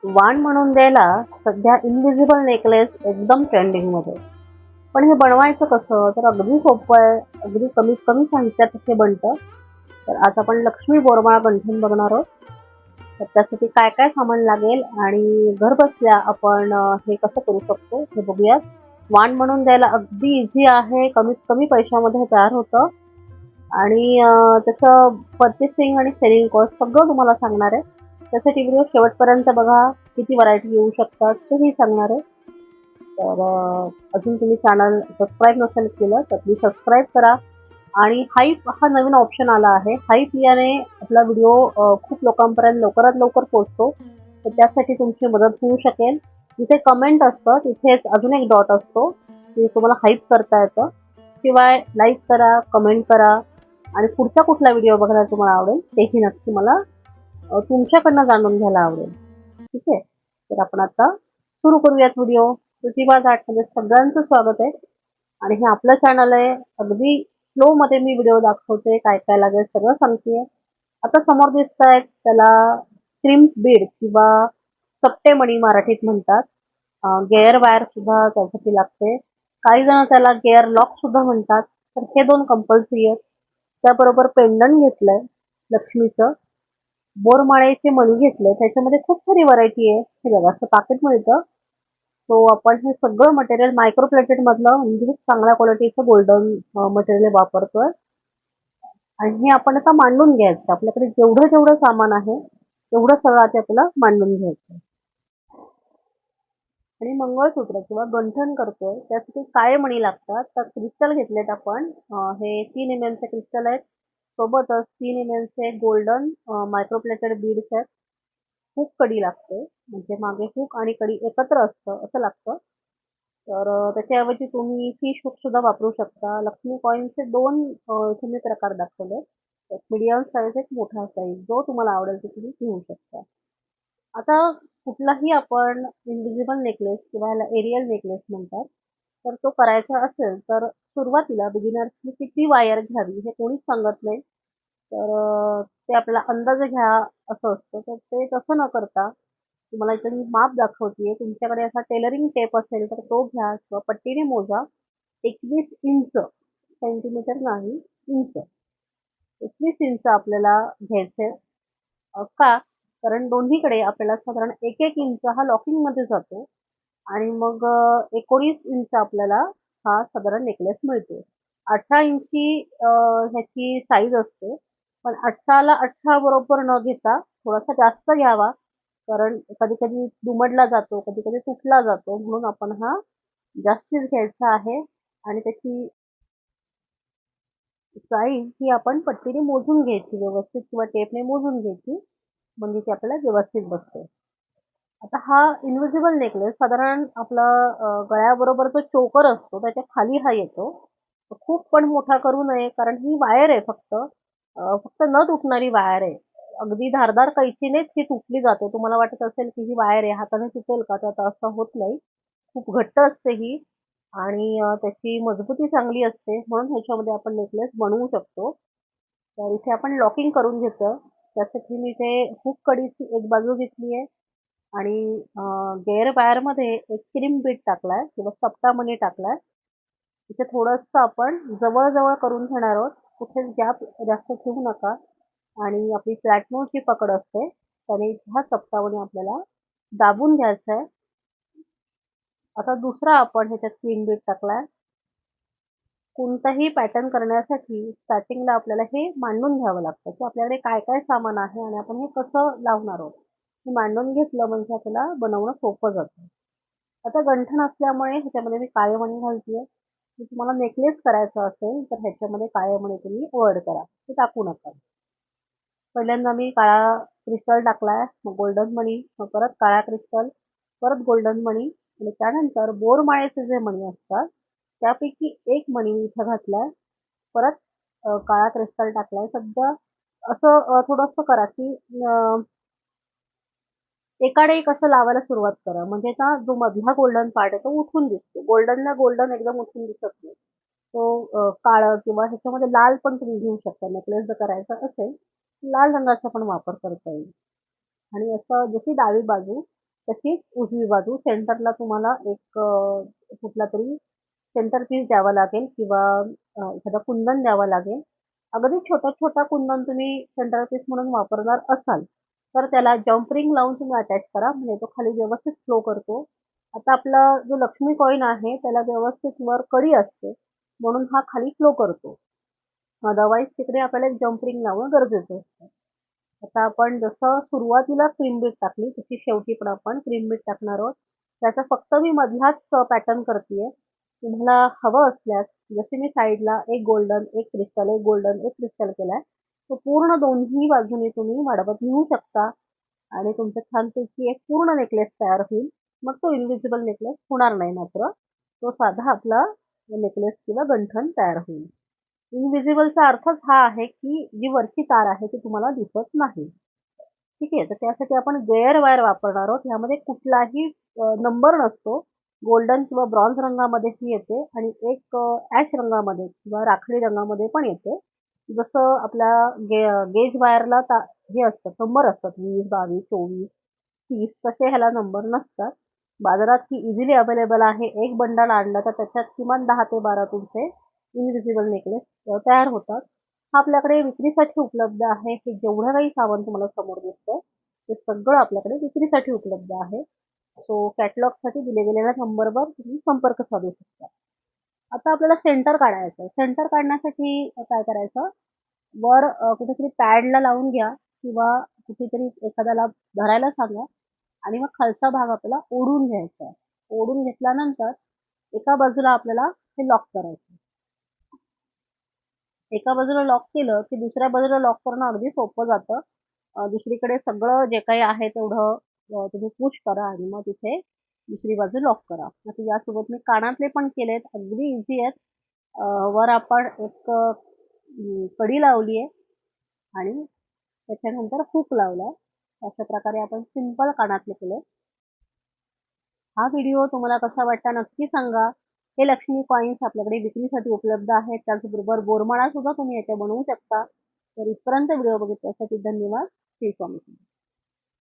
वाण म्हणून द्यायला सध्या इनविजिबल नेकलेस एकदम ट्रेंडिंगमध्ये. पण हे बनवायचं कसं? तर अगदी सोपं आहे. अगदी कमीत कमी साहित्यात हे बनतं. तर आज आपण लक्ष्मी बोरमाळ गंठण बघणार आहोत. तर त्यासाठी काय काय सामान लागेल आणि घरबसल्या आपण हे कसं करू शकतो हे बघूयात. वाण म्हणून द्यायला अगदी इझी आहे. कमीत कमी पैशामध्ये हे तयार होतं आणि त्याचं पर्चेसिंग आणि सेलिंग कॉस्ट सगळं तुम्हाला सांगणार आहे. त्यासाठी व्हिडिओ शेवटपर्यंत बघा. किती व्हरायटी येऊ शकतात तेही सांगणार आहे. तर अजून तुम्ही चॅनल सबस्क्राईब नसेल केलं तर प्लीज सबस्क्राईब करा आणि हाईप हा नवीन ऑप्शन आला आहे. हाईप याने आपला व्हिडिओ खूप लोकांपर्यंत लवकरात लवकर पोहोचतो. तर त्यासाठी तुमची मदत होऊ शकेल. जिथे कमेंट असतं तिथेच अजून एक डॉट असतो, ते तुम्हाला हाईप करता येतं. शिवाय लाईक करा, कमेंट करा आणि पुढचा कुठला व्हिडिओ बघायला तुम्हाला आवडेल तेही नक्की मला तुमच्याकडनं जाणून घ्यायला आवडेल. ठीक आहे. तर आपण आता सुरू करूयात व्हिडिओ. प्रतिभा जाटमध्ये सगळ्यांचं स्वागत आहे आणि हे आपलं चॅनल आहे. अगदी स्लो मध्ये मी व्हिडिओ दाखवते, काय काय लागेल सगळं सांगते. आता समोर दिसत आहेत त्याला क्रीम बीड किंवा सप्टे मणी मराठीत म्हणतात. गेअर वायर सुद्धा त्यासाठी लागते. काही जण त्याला गेअर लॉक सुद्धा म्हणतात. तर हे दोन कंपल्सरी आहेत. त्याबरोबर पेंडंट घेतलंय लक्ष्मीचं. बोरमाळेचे मणी घेतले. त्याच्यामध्ये खूप सारी व्हरायटी आहे. हे बघा असं पाकिट मिळतं. सो आपण हे सगळं मटेरियल मायक्रोप्लेटेड मधलं म्हणजे चांगल्या क्वालिटीचं गोल्डन मटेरियल वापरतोय आणि हे आपण आता मांडून घ्यायचं. आपल्याकडे जेवढं जेवढं सामान आहे तेवढं सगळं आता आपल्याला मांडून घ्यायचं. आणि मंगळसूत्र किंवा गंठण करतोय त्यासाठी काळे मणी लागतात. तर क्रिस्टल घेतलेत आपण. हे 3 mm चे क्रिस्टल आहेत. सोबतच 3 mm चे गोल्डन मायक्रोप्लेटेड बीड्स आहेत. हुक कडी लागते. म्हणजे मागे हुक आणि कडी एकत्र असतं असं लागतं. तर त्याच्याऐवजी तुम्ही फिश हुक सुद्धा वापरू शकता. लक्ष्मी कॉईनचे 2 इथे मी प्रकार दाखवले. एक मीडियम साईज, एक मोठा साईज. जो तुम्हाला आवडेल तो तुम्ही घेऊ शकता. आता कुठलाही आपण इनविजिबल नेकलेस किंवा याला एरियल नेकलेस म्हणतात. तर तो करायचा असेल तर सुरुवातीला बिगिनर्सनी किती वायर घ्यावी हे कोणीच सांगत नाही. तर ते आपल्याला अंदाजे घ्या असं असतं. तर ते तसं न करता तुम्हाला इथे मी माप दाखवतेय. तुमच्याकडे असा टेलरिंग टेप असेल तर तो घ्या किंवा पट्टीने मोजा. 21 इंच, सेंटीमीटर नाही, इंच. 21 इंच आपल्याला घ्यायचे. का? कारण दोन्हीकडे आपल्याला साधारण 1-1 इंच हा लॉकिंगमध्ये जातो आणि मग 19 इंच आपल्याला हा साधारण नेकलेस मिळतो. 18 इंची ह्याची साईज असते. पण 18ला 18 बरोबर न घेता थोडासा जास्त घ्यावा. कारण कधी-कधी दुमडला जातो, कधी-कधी तुटला जातो. म्हणून आपण हा जास्तीच घ्यायचा आहे आणि त्याची साईज ही आपण पट्टीने मोजून घ्यायची व्यवस्थित किंवा टेपने मोजून घ्यायची. म्हणजे ती आपल्याला व्यवस्थित बसते. आता हा इनविजिबल नेकलेस साधारण आपला गळ्याबरोबर जो चोकर असतो त्याच्या खाली हा येतो. खूप पण मोठा करू नये कारण ही वायर आहे फक्त. फक्त न तुटणारी वायर आहे. अगदी धारदार कैचीनेच ही तुटली जाते. तुम्हाला वाटत असेल की ही वायर आहे हाताने तुटेल का? तर असं होत नाही. खूप घट्ट असते ही आणि त्याची मजबूती चांगली असते. म्हणून ह्याच्यामध्ये आपण नेकलेस बनवू शकतो. तर इथे आपण लॉकिंग करून घेतोय. त्यासाठी मी इथे हुक कडीची एक बाजू घेतली आहे आणि गेअर वायरमध्ये एक क्रीम बीट टाकलाय किंवा सप्ता मणी टाकलाय. इथे थोडंसं आपण जवळ-जवळ करून घेणार आहोत. कुठेच गॅप जास्त ठेवू नका आणि आपली फ्लॅट नोटची पकड असते. त्याने हा सप्ता मणी आपल्याला दाबून घ्यायचा आहे. आता दुसरा आपण ह्याच्यात क्रीम बीट टाकलाय. कोणताही पॅटर्न करण्यासाठी स्टार्टिंगला आपल्याला हे मांडून घ्यावं लागतं की आपल्याकडे काय काय सामान आहे आणि आपण हे कसं लावणार आहोत. हे मांडून घेतलं म्हणजे आपल्याला बनवणं सोपं जातं. आता गंठण असल्यामुळे ह्याच्यामध्ये मी काळे मणी घालतीये. जर तुम्हाला नेकलेस करायचा असेल तर ह्याच्यामध्ये काळे मणी तुम्ही ॲड करा. ते टाकू नका. पहिल्यांदा मी काळा क्रिस्टल टाकलाय, मग गोल्डन मणी, मग परत काळा क्रिस्टल, परत गोल्डन मणी आणि त्यानंतर बोरमाळेचे जे मणी असतात त्यापैकी एक मणी इथं घातलाय. परत काळा क्रिस्टल टाकलाय. सध्या असं थोडंसं करा की एकाडे एक असं लावायला सुरुवात करा. म्हणजे ना जो मधला गोल्डन पार्ट आहे तो उठून दिसतो. गोल्डनला गोल्डन एकदम उठून दिसत नाही. तो काळं किंवा ह्याच्यामध्ये लाल पण तुम्ही घेऊ शकता. नेकलेस जर करायचा असेल, लाल रंगाचा पण वापर करता येईल. आणि असं जशी डावी बाजू तशीच उजवी बाजू सेंटरला तुम्हाला एक कुठला तरी सेंटर पीस द्यावा लागेल किंवा एखादा कुंदन द्यावं लागेल. अगदी छोटा-छोटा कुंदन तुम्ही सेंटर पीस म्हणून वापरणार असाल, तर त्याला जम्प रिंग लावून तुम्ही अटॅच करा, म्हणजे तो खाली व्यवस्थित फ्लो करतो. आता आपला जो लक्ष्मी कॉइन आहे त्याला व्यवस्थित वर कडी असते, म्हणून हा खाली फ्लो करतो. अदरवाईज तिकडे आपल्याला एक जम्प रिंग लावणं गरजेचं असतं. आता आपण जसं सुरुवातीला क्रीम बीट टाकली, तशी शेवटी पण आपण क्रीम बीट टाकणार आहोत. त्याचा फक्त मी मधलाच पॅटर्न करतीये. तुम्हाला हवं असल्यास जसे मी साईडला एक गोल्डन, एक क्रिस्टल, एक गोल्डन, एक क्रिस्टल केलाय, तो पूर्ण दोन्ही बाजूने तुम्ही वाढवत नेऊ शकता आणि तुमचं छानपैकी एक पूर्ण नेकलेस तयार होईल. मग तो इन्व्हिजिबल नेकलेस होणार नाही मात्र. तो साधा आपला नेकलेस किंवा गंठण तयार होईल. इनव्हिजिबलचा अर्थच हा आहे की जी वरची तार आहे ती तुम्हाला दिसत नाही. ठीक आहे, तर त्यासाठी आपण गेअर वायर वापरणार आहोत. ह्यामध्ये कुठलाही नंबर नसतो. गोल्डन किंवा ब्रॉन्झ रंगामध्ये ही येते आणि एक ॲश रंगामध्ये किंवा राखाडी रंगामध्ये पण येते. जसं आपल्या गेज वायरला हे असतात, नंबर असतात 20, 22, 24, 30 तसे ह्याला नंबर नसतात. बाजारात ही इझिली अवेलेबल आहे. एक बंडल आणलं तर त्याच्यात किमान 10 ते 12 तुमचे इनव्हिजिबल नेकलेस तयार होतात. हा आपल्याकडे विक्रीसाठी उपलब्ध आहे. हे जेवढं काही सामान तुम्हाला समोर दिसतंय, ते सगळं आपल्याकडे विक्रीसाठी उपलब्ध आहे. सो कॅटलॉगसाठी दिले गेलेल्या नंबरवर तुम्ही संपर्क साधू शकता. आता आपल्याला सेंटर काढायचं आहे. सेंटर काढण्यासाठी काय करायचं, वर कुठेतरी पॅडला लावून घ्या किंवा कुठेतरी एखाद्याला धरायला सांगा आणि मग खालचा भाग आपल्याला ओढून घ्यायचा आहे. ओढून घेतल्यानंतर एका बाजूला आपल्याला हे लॉक करायचं. एका बाजूला लॉक केलं की दुसऱ्या बाजूला लॉक करणं अगदी सोपं जातं. दुसरीकडे सगळं जे काही आहे तेवढं तुम्ही पुश करा आणि मग तिथे दुसरी बाजू लॉक करा. आता यासोबत मी कानातले पण केलेत, अगदी इझी आहेत. वर आपण एक कडी लावली आहे आणि त्याच्यानंतर हुक लावलाय. अशा प्रकारे आपण सिंपल कानातले केले. हा व्हिडिओ तुम्हाला कसा वाटला नक्की सांगा. हे लक्ष्मी कॉइन्स आपल्याकडे विक्रीसाठी उपलब्ध आहेत. त्याचबरोबर बोरमाळा सुद्धा तुम्ही याच्या बनवू शकता. तर इथपर्यंत व्हिडिओ बघितल्यासाठी धन्यवाद. श्री स्वामी.